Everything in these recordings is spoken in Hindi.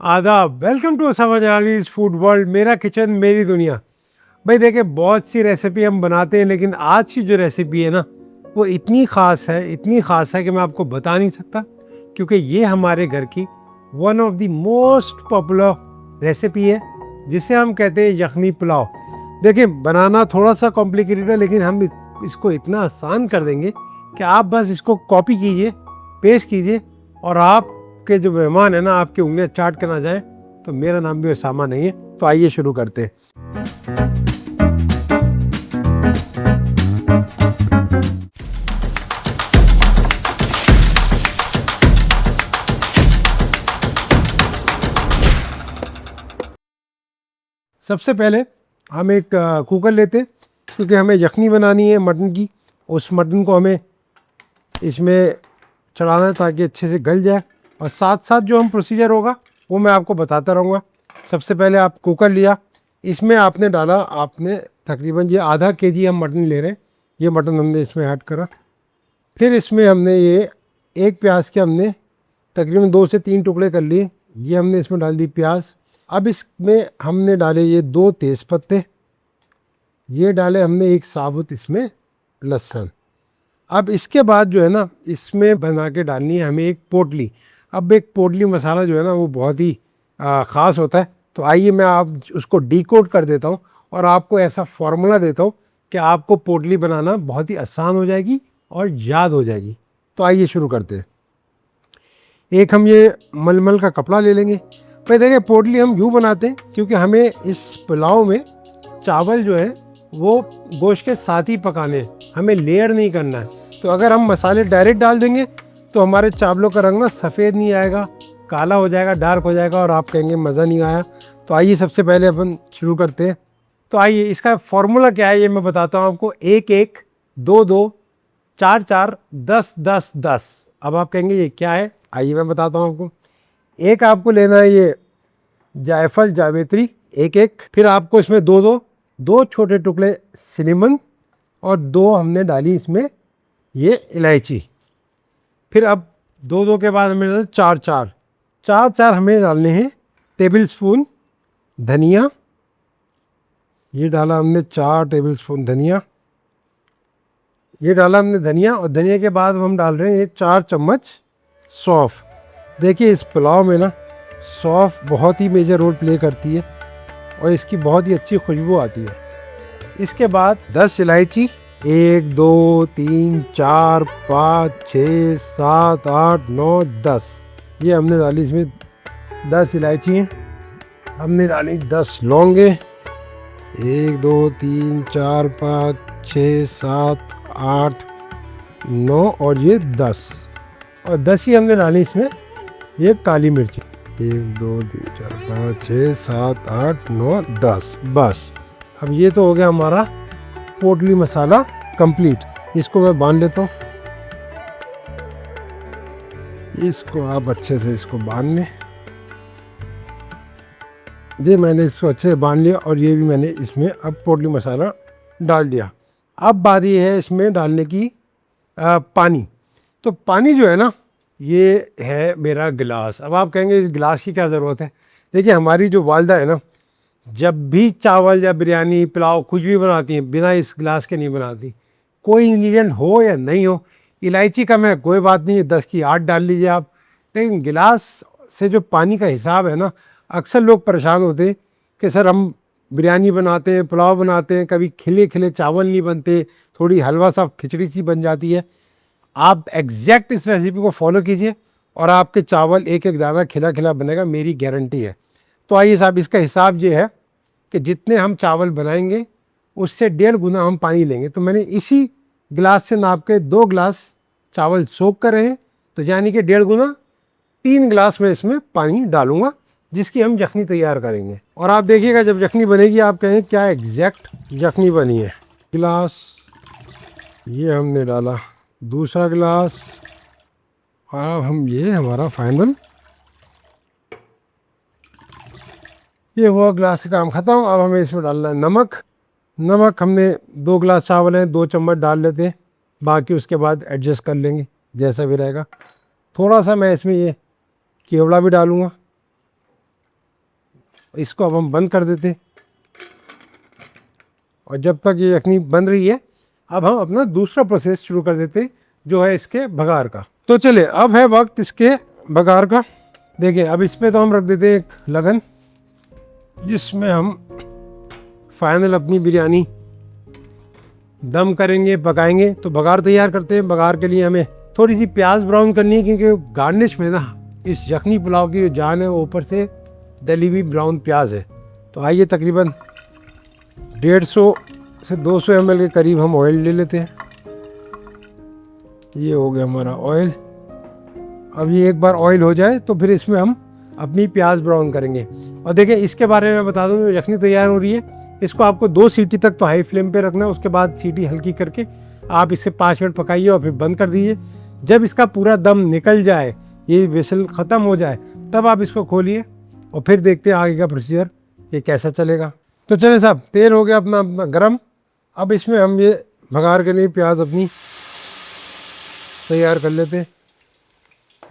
आदाब, वेलकम टू समझ अलीज फूड वर्ल्ड। मेरा किचन मेरी दुनिया। भाई देखिए, बहुत सी रेसिपी हम बनाते हैं, लेकिन आज की जो रेसिपी है ना, वो इतनी ख़ास है कि मैं आपको बता नहीं सकता, क्योंकि ये हमारे घर की one of the most popular recipe है, जिसे हम कहते हैं यखनी पुलाव। देखिए, बनाना थोड़ा सा कॉम्प्लिकेटेड है, लेकिन हम इसको इतना आसान कर देंगे कि आप बस इसको कॉपी कीजिए, पेस्ट कीजिए, और आपके जो मेहमान है ना, आपकी उंगलियां चाट के ना जाए। तो मेरा नाम भी उसामा नहीं है। तो आइए शुरू करते हैं। सबसे पहले हम एक कुकर लेते हैं, क्योंकि हमें यखनी बनानी है मटन की। उस मटन को हमें इसमें चढ़ाना है ताकि अच्छे से गल जाए, और साथ साथ जो हम प्रोसीजर होगा वो मैं आपको बताता रहूँगा। सबसे पहले आप कुकर लिया, इसमें आपने डाला, आपने तकरीबन ये आधा केजी हम मटन ले रहे हैं, ये मटन हमने इसमें ऐड करा। फिर इसमें हमने ये एक प्याज के हमने तकरीबन 2 से 3 टुकड़े कर लिए, ये हमने इसमें डाल दी प्याज। अब इसमें हमने डाले ये 2 तेज़पत्ते, ये डाले हमने एक साबुत इसमें लहसुन। अब इसके बाद जो है ना, इसमें बना के डालनी है हमें एक पोटली। अब एक पोटली मसाला जो है ना, वो बहुत ही ख़ास होता है। तो आइए मैं आप उसको डीकोड कर देता हूँ और आपको ऐसा फार्मूला देता हूँ कि आपको पोटली बनाना बहुत ही आसान हो जाएगी और याद हो जाएगी। तो आइए शुरू करते हैं। एक हम ये मलमल का कपड़ा ले लेंगे। भाई देखिए, पोटली हम यूँ बनाते हैं क्योंकि हमें इस पुलाव में चावल जो है वो गोश्त के साथ ही पकाने हैं, हमें लेयर नहीं करना है। तो अगर हम मसाले डायरेक्ट डाल देंगे तो हमारे चावलों का रंग ना सफ़ेद नहीं आएगा, काला हो जाएगा, डार्क हो जाएगा, और आप कहेंगे मज़ा नहीं आया। तो आइए सबसे पहले अपन शुरू करते हैं। तो आइए, इसका फॉर्मूला क्या है ये मैं बताता हूँ आपको। 1-1, 2-2, 4-4, 10-10-10। अब आप कहेंगे ये क्या है, आइए मैं बताता हूँ आपको। एक आपको लेना है ये जायफल जावित्री, 1-1। फिर आपको इसमें 2 छोटे टुकड़े सिनेमन, और 2 हमने डाली इसमें ये इलायची। फिर अब 2-2 के बाद हमें डाल 4-4 हमें डालने हैं टेबल स्पून धनिया। ये डाला हमने 4 टेबल स्पून धनिया, ये डाला हमने धनिया। और धनिया के बाद हम डाल रहे हैं ये 4 चम्मच सौंफ। देखिए, इस पुलाव में ना सौंफ बहुत ही मेजर रोल प्ले करती है और इसकी बहुत ही अच्छी खुशबू आती है। इसके बाद 10 इलायची, 1 2 3 4 5 6 7 8 9 10, ये हमने डाली इसमें 10 इलायची हैं। हमने डाली 10 लौंगे, 1 2 3 4 5 6 7 8 9, और ये 10, और 10 ही हमने डाली इसमें ये काली मिर्ची। 1 2 3 4 5 6 7 8 9 10, बस। अब ये तो हो गया हमारा पोटली मसाला कंप्लीट। इसको मैं बांध लेता हूँ। इसको आप अच्छे से इसको बांध लें। ये मैंने इसको अच्छे से बांध लिया, और ये भी मैंने इसमें अब पोटली मसाला डाल दिया। अब बारी है इसमें डालने की पानी। तो पानी जो है ना, ये है मेरा गिलास। अब आप कहेंगे इस गिलास की क्या ज़रूरत है। देखिए, हमारी जो वालदा है ना, जब भी चावल या बिरयानी पुलाव कुछ भी बनाती हैं, बिना इस गिलास के नहीं बनाती। कोई इंग्रेडिएंट हो या नहीं हो, इलायची कम है कोई बात नहीं, 10 की 8 डाल लीजिए आप, लेकिन गिलास से जो पानी का हिसाब है ना, अक्सर लोग परेशान होते हैं कि सर हम बिरयानी बनाते हैं, पुलाव बनाते हैं, कभी खिले खिले चावल नहीं बनते, थोड़ी हलवा सा खिचड़ी सी बन जाती है। आप एग्जैक्ट इस रेसिपी को फॉलो कीजिए और आपके चावल एक एक दाना खिला खिला बनेगा, मेरी गारंटी है। तो आइए साहब, इसका हिसाब ये है कि जितने हम चावल बनाएंगे उससे 1.5 गुना हम पानी लेंगे। तो मैंने इसी गिलास से नाप के 2 गिलास चावल सोख कर रहे हैं, तो यानी कि 1.5 गुना 3 गिलास में इसमें पानी डालूंगा, जिसकी हम यखनी तैयार करेंगे। और आप देखिएगा जब यखनी बनेगी आप कहें क्या एग्जैक्ट यखनी बनी है। गिलास ये हमने डाला, दूसरा गिलास, अब हम ये हमारा फाइनल, ये हुआ गिलास का काम ख़त्म। अब हमें इसमें डालना है नमक। नमक हमने 2 गिलास चावल हैं, 2 चम्मच डाल लेते हैं, बाकी उसके बाद एडजस्ट कर लेंगे जैसा भी रहेगा। थोड़ा सा मैं इसमें ये केवड़ा भी डालूँगा, इसको अब हम बंद कर देते हैं। और जब तक ये यखनी बन रही है, अब हम अपना दूसरा प्रोसेस शुरू कर देते हैं, जो है इसके बघार का। तो चलिए, अब है वक्त इसके बघार का। देखिए, अब इसमें तो हम रख देते हैं एक लगन, जिसमें हम फाइनल अपनी बिरयानी दम करेंगे, पकाएंगे। तो बघार तैयार करते हैं। बघार के लिए हमें थोड़ी सी प्याज ब्राउन करनी है, क्योंकि गार्निश में ना इस यखनी पुलाव की जो जान है वो ऊपर से डली हुई ब्राउन प्याज है। तो आइए, तकरीबन 150 से 200 ml के करीब हम ऑयल ले लेते हैं। ये हो गया हमारा ऑयल। अब ये एक बार ऑयल हो जाए तो फिर इसमें हम अपनी प्याज ब्राउन करेंगे। और देखिए, इसके बारे में बता दूं, जो यखनी तैयार हो रही है, इसको आपको 2 सीटी तक तो हाई फ्लेम पे रखना है। उसके बाद सीटी हल्की करके आप इसे 5 मिनट पकाइए और फिर बंद कर दीजिए। जब इसका पूरा दम निकल जाए, ये विसल ख़त्म हो जाए, तब आप इसको खोलिए और फिर देखते हैं आगे का प्रोसीजर ये कैसा चलेगा। तो चले साहब, तेल हो गया अपना गरम। अब इसमें हम ये बघार के लिए प्याज अपनी तैयार कर लेते हैं,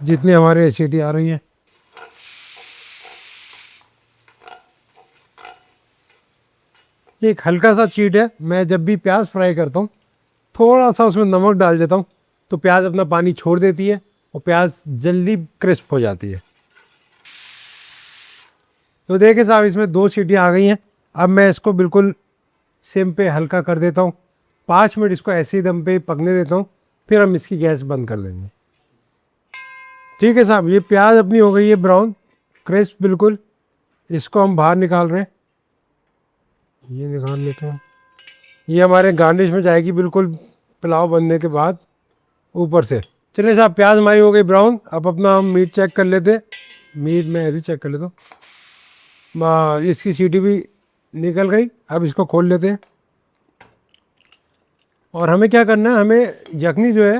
जितनी हमारे सीटी आ रही है। एक हल्का सा चीट है, मैं जब भी प्याज फ्राई करता हूँ थोड़ा सा उसमें नमक डाल देता हूँ, तो प्याज अपना पानी छोड़ देती है और प्याज जल्दी क्रिस्प हो जाती है। तो देखिए साहब, इसमें 2 सीटी आ गई हैं। अब मैं इसको बिल्कुल सिम पे हल्का कर देता हूँ। 5 मिनट इसको ऐसे ही दम पे पकने देता हूँ, फिर हम इसकी गैस बंद कर देंगे। ठीक है साहब, ये प्याज अपनी हो गई है ब्राउन, क्रिस्प बिल्कुल। इसको हम बाहर निकाल रहे हैं। ये निकाल लेते हैं। ये हमारे गार्निश में जाएगी बिल्कुल पुलाव बनने के बाद ऊपर से। चलिए साहब, प्याज हमारी हो गई ब्राउन। अब अपना हम मीट चेक कर लेते। मीट मैं ऐसे चेक कर लेता हूँ। इसकी सीटी भी निकल गई। अब इसको खोल लेते हैं। और हमें क्या करना है, हमें यखनी जो है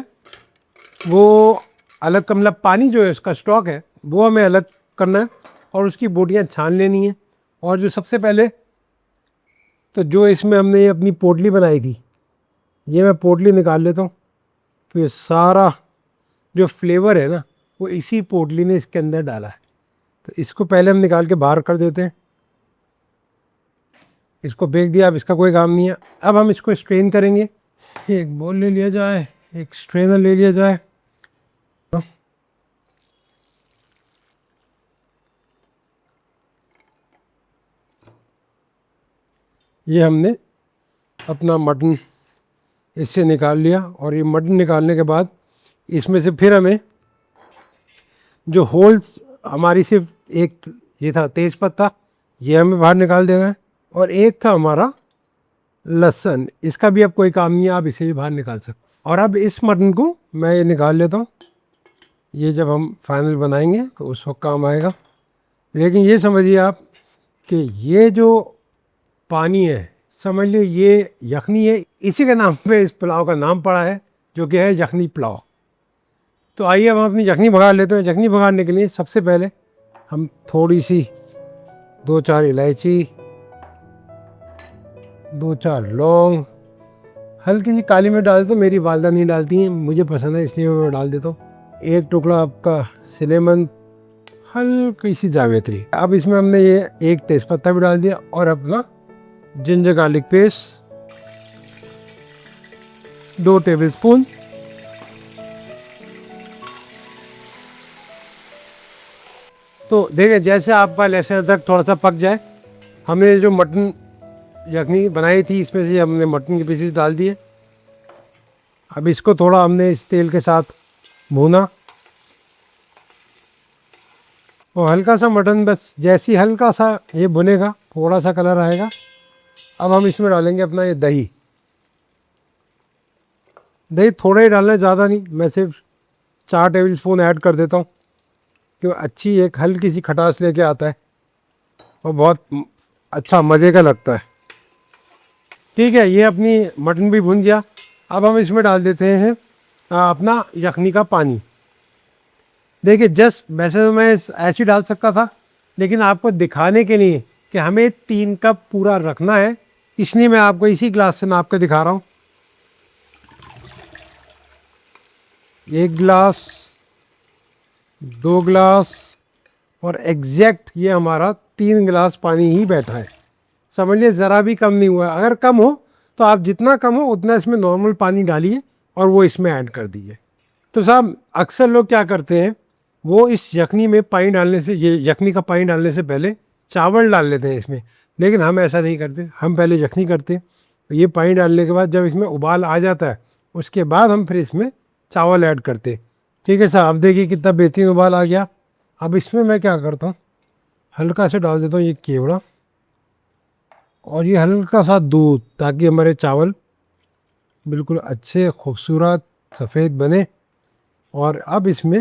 वो अलग, मतलब पानी जो है उसका स्टॉक है वो हमें अलग करना है और उसकी बोटियाँ छान लेनी है। और जो सबसे पहले तो जो इसमें हमने ये अपनी पोटली बनाई थी, ये मैं पोटली निकाल लेता हूँ। तो ये सारा जो फ्लेवर है ना, वो इसी पोटली ने इसके अंदर डाला है। तो इसको पहले हम निकाल के बाहर कर देते हैं। इसको फेंक दिया, अब इसका कोई काम नहीं है। अब हम इसको स्ट्रेन करेंगे। एक बोल ले लिया जाए, एक स्ट्रेनर ले लिया जाए। ये हमने अपना मटन इससे निकाल लिया। और ये मटन निकालने के बाद इसमें से फिर हमें जो होल्स, हमारी सिर्फ एक ये था तेज पत्ता, ये हमें बाहर निकाल देना है। और एक था हमारा लहसुन, इसका भी अब कोई काम नहीं है, आप इसे भी बाहर निकाल सकते। और अब इस मटन को मैं ये निकाल लेता हूँ। ये जब हम फाइनल बनाएंगे तो उस वक्त काम आएगा। लेकिन ये समझिए आप कि ये जो पानी है, समझ लीजिए ये यखनी है। इसी के नाम पे इस पुलाव का नाम पड़ा है, जो कि है यखनी पुलाव। तो आइए अब हम अपनी यखनी भगाड़ लेते हैं। यखनी भगाड़ने के लिए सबसे पहले हम थोड़ी सी 2-4 इलायची, 2-4 लौंग, हल्की सी काली मिर्च डाल देता हूँ। मेरी वालदा नहीं डालती हैं, मुझे पसंद है इसलिए मैं डाल देता हूँ। एक टुकड़ा आपका सिनेमन, हल्की सी जावित्री। अब इसमें हमने ये एक तेज़पत्ता भी डाल दिया और अपना जिंजर गार्लिक पेस्ट 2 टेबलस्पून। तो देखिए, जैसे आपका लहसुन अदरक थोड़ा सा पक जाए, हमने जो मटन यखनी बनाई थी इसमें से हमने मटन के पीसेस डाल दिए। अब इसको थोड़ा हमने इस तेल के साथ भूना और हल्का सा मटन, बस जैसी हल्का सा ये भुनेगा, थोड़ा सा कलर आएगा। अब हम इसमें डालेंगे अपना ये दही। दही थोड़ा ही डालना है, ज़्यादा नहीं। मैं सिर्फ 4 टेबलस्पून ऐड कर देता हूँ, क्यों अच्छी एक हल्की सी खटास लेके आता है और बहुत अच्छा मज़े का लगता है। ठीक है, ये अपनी मटन भी भुन गया। अब हम इसमें डाल देते हैं अपना यखनी का पानी। देखिए, जस्ट वैसे तो मैं ऐसे ही डाल सकता था, लेकिन आपको दिखाने के लिए कि हमें 3 कप पूरा रखना है, इसलिए मैं आपको इसी ग्लास से नाप के दिखा रहा हूँ। 1 गिलास, 2 गिलास और एग्जैक्ट ये हमारा 3 गिलास पानी ही बैठा है, समझ लीजिए ज़रा भी कम नहीं हुआ। अगर कम हो तो आप जितना कम हो उतना इसमें नॉर्मल पानी डालिए और वो इसमें ऐड कर दीजिए। तो साहब अक्सर लोग क्या करते हैं, वो इस यखनी में पानी डालने से, ये यखनी का पानी डालने से पहले चावल डाल लेते हैं इसमें, लेकिन हम ऐसा नहीं करते। हम पहले यखनी करते हैं, ये पानी डालने के बाद जब इसमें उबाल आ जाता है उसके बाद हम फिर इसमें चावल ऐड करते। ठीक है साहब, अब देखिए कितना बेहतरीन उबाल आ गया। अब इसमें मैं क्या करता हूँ, हल्का से डाल देता हूँ ये केवड़ा और ये हल्का सा दूध, ताकि हमारे चावल बिल्कुल अच्छे खूबसूरत सफ़ेद बने। और अब इसमें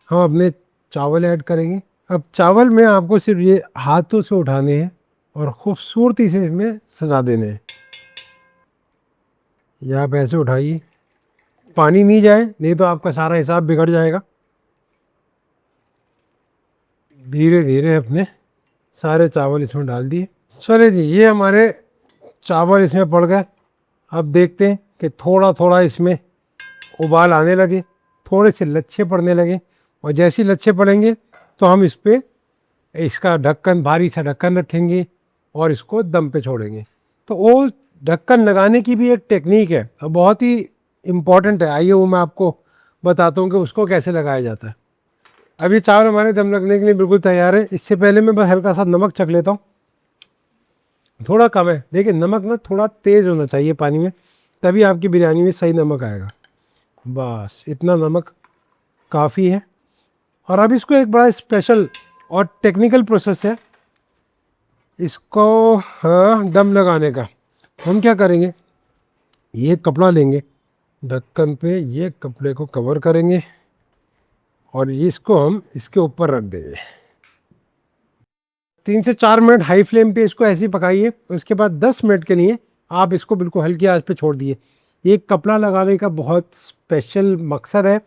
हम अपने चावल ऐड करेंगे। अब चावल में आपको सिर्फ ये हाथों से उठाने हैं और ख़ूबसूरती से इसमें सजा देने हैं। या आप ऐसे उठाइए, पानी नहीं जाए, नहीं तो आपका सारा हिसाब बिगड़ जाएगा। धीरे धीरे अपने सारे चावल इसमें डाल दिए। चलिए जी, ये हमारे चावल इसमें पड़ गए। अब देखते हैं कि थोड़ा थोड़ा इसमें उबाल आने लगे, थोड़े से लच्छे पड़ने लगे, और जैसे ही लच्छे पड़ेंगे तो हम इस पर इसका ढक्कन, भारी सा ढक्कन रखेंगे और इसको दम पे छोड़ेंगे। तो वो ढक्कन लगाने की भी एक टेक्निक है, बहुत ही इम्पॉर्टेंट है। आइए वो मैं आपको बताता हूँ कि उसको कैसे लगाया जाता है। अब ये चावल हमारे दम लगने के लिए बिल्कुल तैयार है। इससे पहले मैं बस हल्का सा नमक चख लेता हूँ, थोड़ा कम है। देखिए नमक ना थोड़ा तेज़ होना चाहिए पानी में, तभी आपकी बिरयानी में सही नमक आएगा। बस इतना नमक काफ़ी है। और अब इसको एक बड़ा स्पेशल और टेक्निकल प्रोसेस है इसको दम लगाने का। हम क्या करेंगे, ये कपड़ा लेंगे, ढक्कन पे ये कपड़े को कवर करेंगे और इसको हम इसके ऊपर रख देंगे। 3 से 4 मिनट हाई फ्लेम पे इसको ऐसे ही पकाइए। उसके बाद 10 मिनट के लिए आप इसको बिल्कुल हल्की आंच पे छोड़ दिए। ये कपड़ा लगाने का बहुत स्पेशल मकसद है,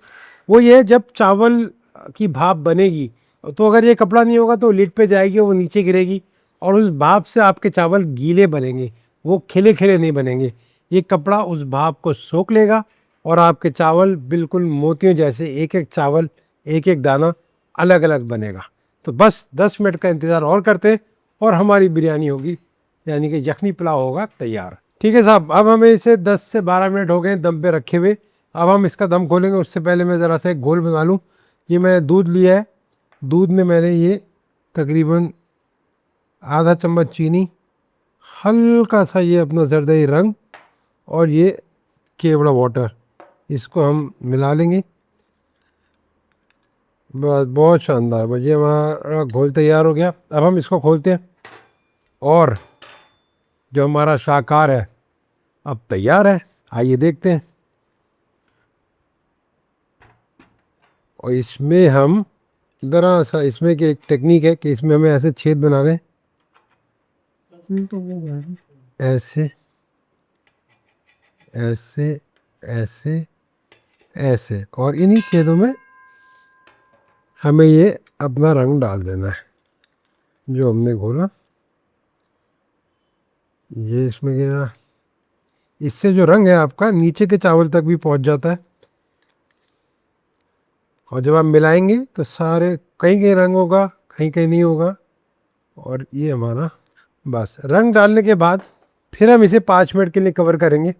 वो ये जब चावल की भाप बनेगी तो अगर ये कपड़ा नहीं होगा तो लिड पे जाएगी, वो नीचे गिरेगी और उस भाप से आपके चावल गीले बनेंगे, वो खिले खिले नहीं बनेंगे। ये कपड़ा उस भाप को सोख लेगा और आपके चावल बिल्कुल मोतियों जैसे, एक एक चावल, एक एक दाना अलग अलग बनेगा। तो बस 10 मिनट का इंतज़ार और करते और हमारी बिरयानी होगी, यानी कि यखनी पुलाव होगा तैयार। ठीक है साहब, अब हमें इसे 10 से 12 मिनट हो गए दम पे रखे हुए। अब हम इसका दम खोलेंगे। उससे पहले मैं ज़रा सा एक घोल बना लूँ। ये मैं दूध लिया है, दूध में मैंने ये तकरीबन आधा चम्मच चीनी, हल्का सा ये अपना जरदई रंग और ये केवड़ा वाटर, इसको हम मिला लेंगे। बस बहुत शानदार, बस ये हमारा घोल तैयार हो गया। अब हम इसको खोलते हैं और जो हमारा शाहकार है अब तैयार है। आइए देखते हैं। और इसमें हम ज़रा सा, इसमें की एक टेक्निक है कि इसमें हमें ऐसे छेद बनाने, ऐसे ऐसे ऐसे ऐसे, और इन्हीं छेदों में हमें ये अपना रंग डाल देना है जो हमने घोला। ये इसमें गया, इससे जो रंग है आपका नीचे के चावल तक भी पहुंच जाता है। और जब आप मिलाएंगे तो सारे, कहीं कहीं रंग होगा, कहीं कहीं नहीं होगा। और ये हमारा बस रंग डालने के बाद फिर हम इसे 5 मिनट के लिए कवर करेंगे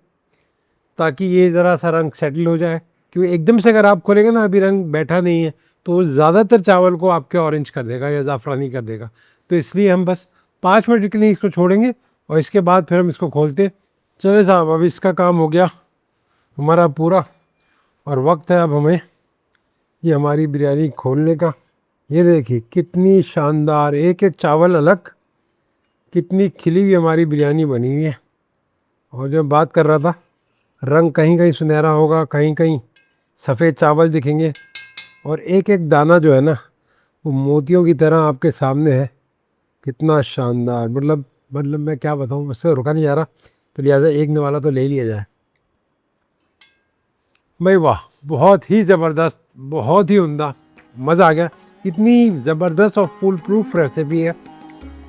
ताकि ये ज़रा सा रंग सेटल हो जाए। क्योंकि एकदम से अगर आप खोलेंगे ना, अभी रंग बैठा नहीं है, तो ज़्यादातर चावल को आपके ऑरेंज कर देगा या ज़ाफ़रानी कर देगा। तो इसलिए हम बस 5 मिनट के लिए इसको छोड़ेंगे और इसके बाद फिर हम इसको खोलते। चले साहब, अब इसका काम हो गया हमारा पूरा और वक्त है अब हमें ये हमारी बिरयानी खोलने का। ये देखिए कितनी शानदार, एक एक चावल अलग, कितनी खिली हुई हमारी बिरयानी बनी हुई है। और जब बात कर रहा था, रंग कहीं कहीं सुनहरा होगा, कहीं कहीं सफ़ेद चावल दिखेंगे और एक एक दाना जो है ना वो मोतियों की तरह आपके सामने है। कितना शानदार, मतलब मैं क्या बताऊँ, मुझसे रुका नहीं जा रहा, तो लिहाजा एक निवाला तो ले लिया जाए। भाई वाह, बहुत ही ज़बरदस्त, बहुत ही उम्दा, मज़ा आ गया। इतनी ज़बरदस्त और फुल प्रूफ रेसिपी है।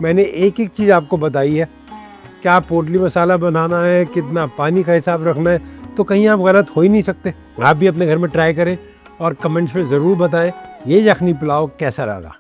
मैंने एक एक चीज़ आपको बताई है, क्या पोटली मसाला बनाना है, कितना पानी का हिसाब रखना है, तो कहीं आप गलत हो ही नहीं सकते। आप भी अपने घर में ट्राई करें और कमेंट्स में ज़रूर बताएं ये यखनी पुलाव कैसा लगा।